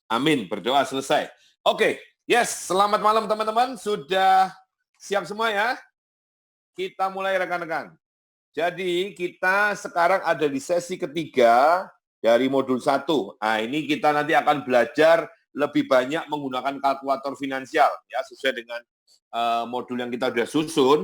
Amin, berdoa selesai. Oke, yes, selamat malam teman-teman. Sudah siap semua ya? Kita mulai rekan-rekan. Jadi kita sekarang ada di sesi ketiga dari modul 1. Nah, ini kita nanti akan belajar lebih banyak menggunakan kalkulator finansial ya, sesuai dengan modul yang kita sudah susun.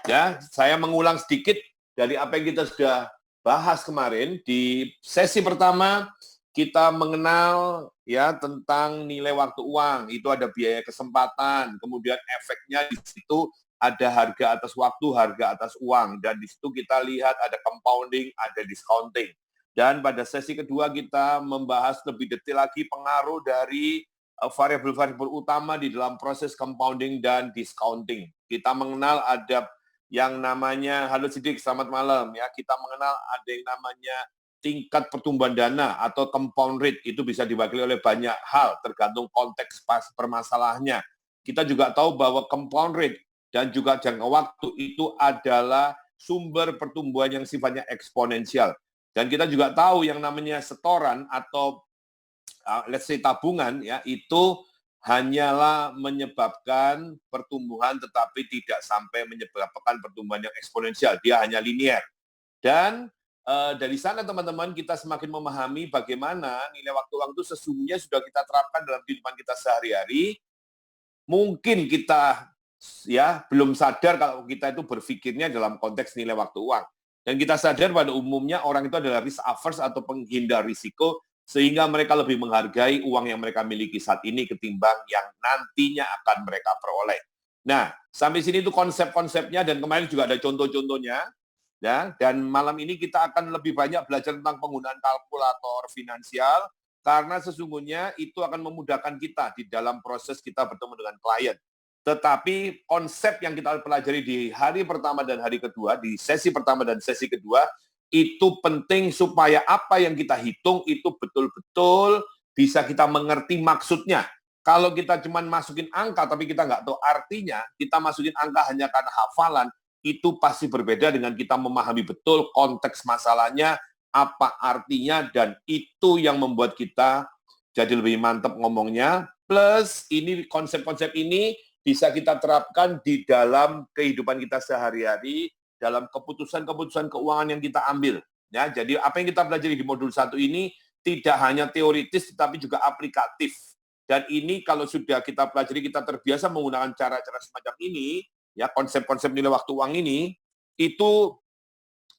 Ya, saya mengulang sedikit dari apa yang kita sudah bahas kemarin. Di sesi pertama kita mengenal ya tentang nilai waktu uang. Itu ada biaya kesempatan, kemudian efeknya di situ ada harga atas waktu, harga atas uang, dan di situ kita lihat ada compounding, ada discounting. Dan pada sesi kedua kita membahas lebih detail lagi pengaruh dari variabel-variabel utama di dalam proses compounding dan discounting. Kita mengenal ada yang namanya, halo Sidik, selamat malam ya. Kita mengenal ada yang namanya tingkat pertumbuhan dana atau compound rate, itu bisa diwakili oleh banyak hal tergantung konteks permasalahannya. Kita juga tahu bahwa compound rate dan juga jangka waktu itu adalah sumber pertumbuhan yang sifatnya eksponensial. Dan kita juga tahu yang namanya setoran atau let's say tabungan ya, itu hanyalah menyebabkan pertumbuhan tetapi tidak sampai menyebabkan pertumbuhan yang eksponensial, dia hanya linear. Dan dari sana teman-teman kita semakin memahami bagaimana nilai waktu uang itu sesungguhnya sudah kita terapkan dalam kehidupan kita sehari-hari. Mungkin kita ya belum sadar kalau kita itu berpikirnya dalam konteks nilai waktu uang. Dan kita sadar pada umumnya orang itu adalah risk averse atau penghindar risiko, sehingga mereka lebih menghargai uang yang mereka miliki saat ini ketimbang yang nantinya akan mereka peroleh. Nah, sampai sini itu konsep-konsepnya, dan kemarin juga ada contoh-contohnya. Ya, dan malam ini kita akan lebih banyak belajar tentang penggunaan kalkulator finansial, karena sesungguhnya itu akan memudahkan kita di dalam proses kita bertemu dengan klien. Tetapi konsep yang kita pelajari di hari pertama dan hari kedua, di sesi pertama dan sesi kedua, itu penting supaya apa yang kita hitung itu betul-betul bisa kita mengerti maksudnya. Kalau kita cuma masukin angka tapi kita nggak tahu artinya, kita masukin angka hanya karena hafalan, itu pasti berbeda dengan kita memahami betul konteks masalahnya, apa artinya, dan itu yang membuat kita jadi lebih mantap ngomongnya. Plus ini konsep-konsep ini bisa kita terapkan di dalam kehidupan kita sehari-hari, dalam keputusan-keputusan keuangan yang kita ambil. Ya, jadi apa yang kita pelajari di modul 1 ini tidak hanya teoritis, tetapi juga aplikatif. Dan ini kalau sudah kita pelajari, kita terbiasa menggunakan cara-cara semacam ini, ya konsep-konsep nilai waktu uang ini, itu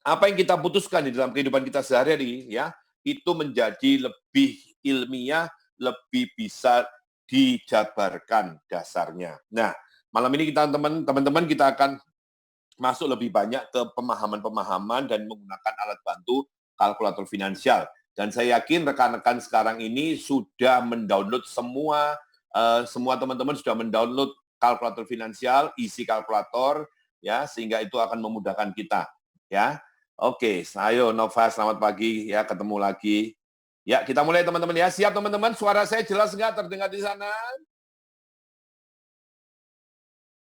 apa yang kita putuskan di dalam kehidupan kita sehari-hari, ya itu menjadi lebih ilmiah, lebih bisa dijabarkan dasarnya. Nah, malam ini kita teman-teman kita akan masuk lebih banyak ke pemahaman-pemahaman dan menggunakan alat bantu kalkulator finansial. Dan saya yakin rekan-rekan sekarang ini sudah mendownload semua teman-teman sudah mendownload kalkulator finansial, isi kalkulator ya, sehingga itu akan memudahkan kita ya. Oke, ayo Nova, selamat pagi ya, ketemu lagi. Ya, kita mulai teman-teman ya. Siap teman-teman, suara saya jelas nggak terdengar di sana?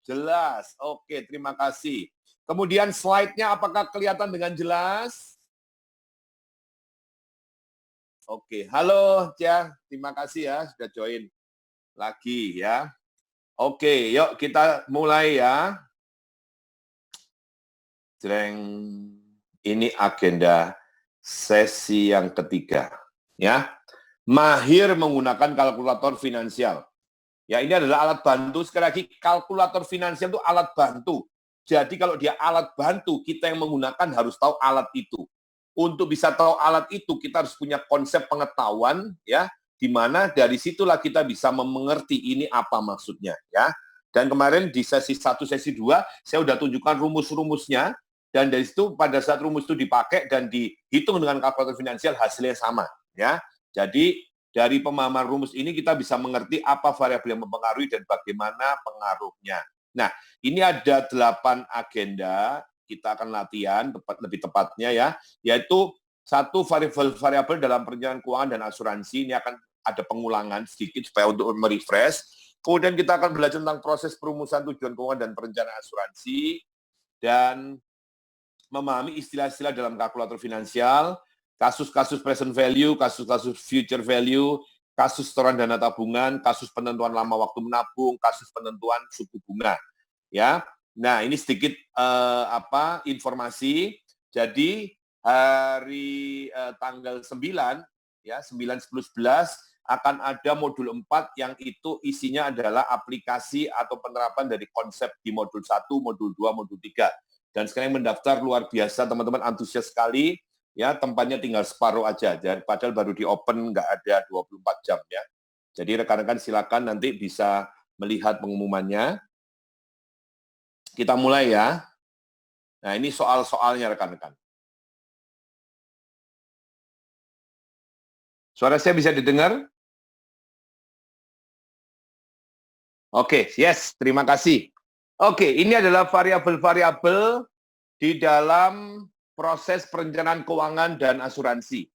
Jelas. Oke, terima kasih. Kemudian slide-nya apakah kelihatan dengan jelas? Oke, halo Cia, terima kasih ya sudah join lagi ya. Oke, yuk kita mulai ya. Jreng. Ini agenda sesi yang ketiga ya. Mahir menggunakan kalkulator finansial. Ya, ini adalah alat bantu. Sekali lagi, kalkulator finansial itu alat bantu. Jadi kalau dia alat bantu, kita yang menggunakan harus tahu alat itu. Untuk bisa tahu alat itu, kita harus punya konsep pengetahuan, ya, di mana dari situlah kita bisa mengerti ini apa maksudnya, ya. Dan kemarin di sesi 1, sesi 2, saya sudah tunjukkan rumus-rumusnya, dan dari situ pada saat rumus itu dipakai dan dihitung dengan kalkulator finansial, hasilnya sama, ya. Jadi dari pemahaman rumus ini kita bisa mengerti apa variabel yang mempengaruhi dan bagaimana pengaruhnya. Nah, ini ada 8 agenda, kita akan latihan lebih tepatnya ya, yaitu 1 variabel dalam perencanaan keuangan dan asuransi, ini akan ada pengulangan sedikit supaya untuk merefresh. Kemudian kita akan belajar tentang proses perumusan tujuan keuangan dan perencanaan asuransi, dan memahami istilah-istilah dalam kalkulator finansial, kasus-kasus present value, kasus-kasus future value, kasus setoran dana tabungan, kasus penentuan lama waktu menabung, kasus penentuan suku bunga. Ya, nah ini sedikit informasi. Jadi hari tanggal 9 ya 9, 10, 11 akan ada modul 4 yang itu isinya adalah aplikasi atau penerapan dari konsep di modul 1, modul 2, modul 3. Dan sekarang yang mendaftar luar biasa, teman-teman antusias sekali. Ya, tempatnya tinggal separuh aja. Padahal baru di open, nggak ada 24 jam ya. Jadi rekan-rekan silakan nanti bisa melihat pengumumannya. Kita mulai ya. Nah, ini soal-soalnya rekan-rekan. Suara saya bisa didengar? Oke, yes, terima kasih. Oke, ini adalah variabel-variabel di dalam proses perencanaan keuangan dan asuransi.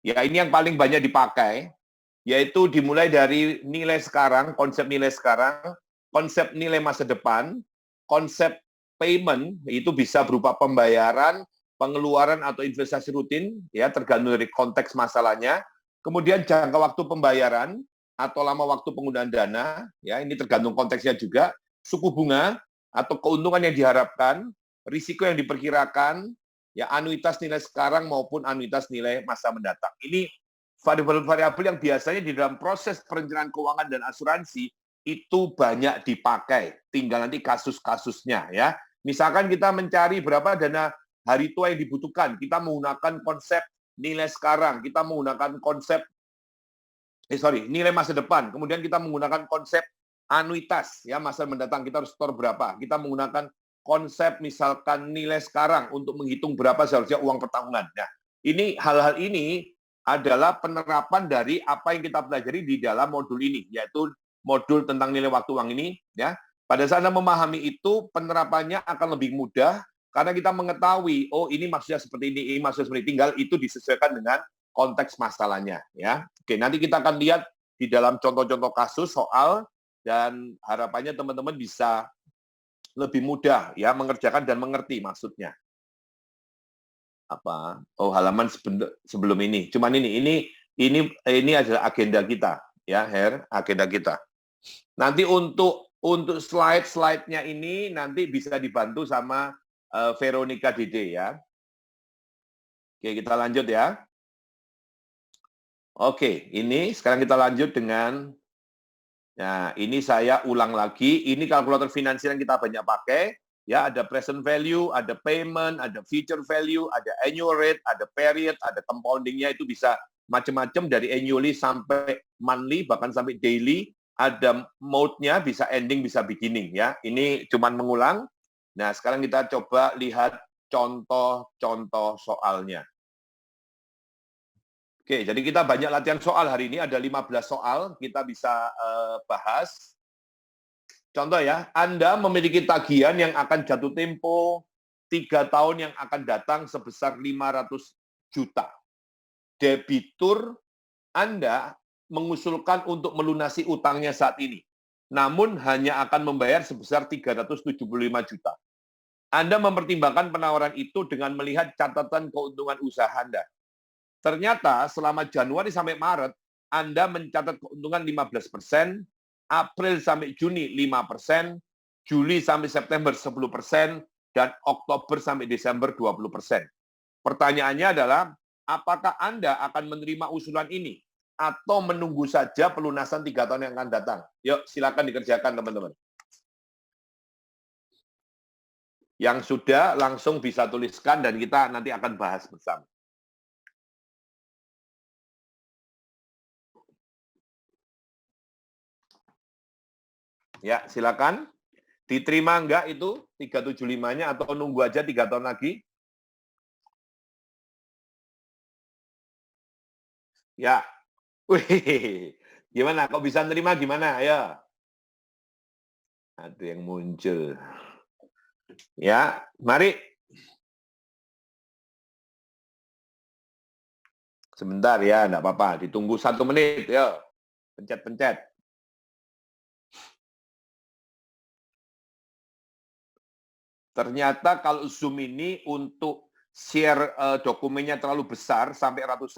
Ya, ini yang paling banyak dipakai, yaitu dimulai dari nilai sekarang, konsep nilai sekarang, konsep nilai masa depan, konsep payment, itu bisa berupa pembayaran, pengeluaran atau investasi rutin, ya tergantung dari konteks masalahnya. Kemudian jangka waktu pembayaran atau lama waktu penggunaan dana, ya ini tergantung konteksnya juga. Suku bunga atau keuntungan yang diharapkan, risiko yang diperkirakan, ya anuitas nilai sekarang maupun anuitas nilai masa mendatang. Ini variabel-variabel yang biasanya di dalam proses perencanaan keuangan dan asuransi itu banyak dipakai. Tinggal nanti kasus-kasusnya ya. Misalkan kita mencari berapa dana hari tua yang dibutuhkan, kita menggunakan konsep nilai sekarang, kita menggunakan konsep nilai masa depan. Kemudian kita menggunakan konsep anuitas ya, masa mendatang kita harus store berapa. Kita menggunakan konsep misalkan nilai sekarang untuk menghitung berapa seharusnya uang per tahunan. Nah, ini hal-hal ini adalah penerapan dari apa yang kita pelajari di dalam modul ini, yaitu modul tentang nilai waktu uang ini. Ya, pada saat Anda memahami itu, penerapannya akan lebih mudah karena kita mengetahui, oh ini maksudnya seperti ini maksudnya seperti ini. Tinggal itu disesuaikan dengan konteks masalahnya. Ya, oke. Nanti kita akan lihat di dalam contoh-contoh kasus soal dan harapannya teman-teman bisa lebih mudah ya mengerjakan dan mengerti maksudnya. Apa? Oh, halaman sebelum ini. Cuman ini adalah agenda kita ya, agenda kita. Nanti untuk slide-slide-nya ini nanti bisa dibantu sama Veronica Dede ya. Oke, kita lanjut ya. Oke, ini sekarang kita lanjut dengan nah, ini saya ulang lagi, ini kalkulator finansial yang kita banyak pakai. Ya, ada present value, ada payment, ada future value, ada annual rate, ada period, ada compoundingnya itu bisa macam-macam dari annually sampai monthly, bahkan sampai daily. Ada mode-nya, bisa ending, bisa beginning. Ya, ini cuman mengulang. Nah, sekarang kita coba lihat contoh-contoh soalnya. Oke, jadi kita banyak latihan soal hari ini, ada 15 soal, kita bisa bahas. Contoh ya, Anda memiliki tagihan yang akan jatuh tempo 3 tahun yang akan datang sebesar 500 juta. Debitur Anda mengusulkan untuk melunasi utangnya saat ini, namun hanya akan membayar sebesar 375 juta. Anda mempertimbangkan penawaran itu dengan melihat catatan keuntungan usaha Anda. Ternyata selama Januari sampai Maret, Anda mencatat keuntungan 15%, April sampai Juni 5%, Juli sampai September 10%, dan Oktober sampai Desember 20%. Pertanyaannya adalah, apakah Anda akan menerima usulan ini? Atau menunggu saja pelunasan 3 tahun yang akan datang? Yuk, silakan dikerjakan teman-teman. Yang sudah langsung bisa tuliskan dan kita nanti akan bahas bersama. Ya, silakan. Diterima enggak itu 375-nya atau nunggu aja 3 tahun lagi? Ya. Wih, gimana? Kok bisa nerima gimana? Ayo. Ada yang muncul. Ya, mari. Sebentar ya, enggak apa-apa. Ditunggu 1 menit. Ya. Pencet-pencet. Ternyata kalau Zoom ini untuk share dokumennya terlalu besar sampai ratusan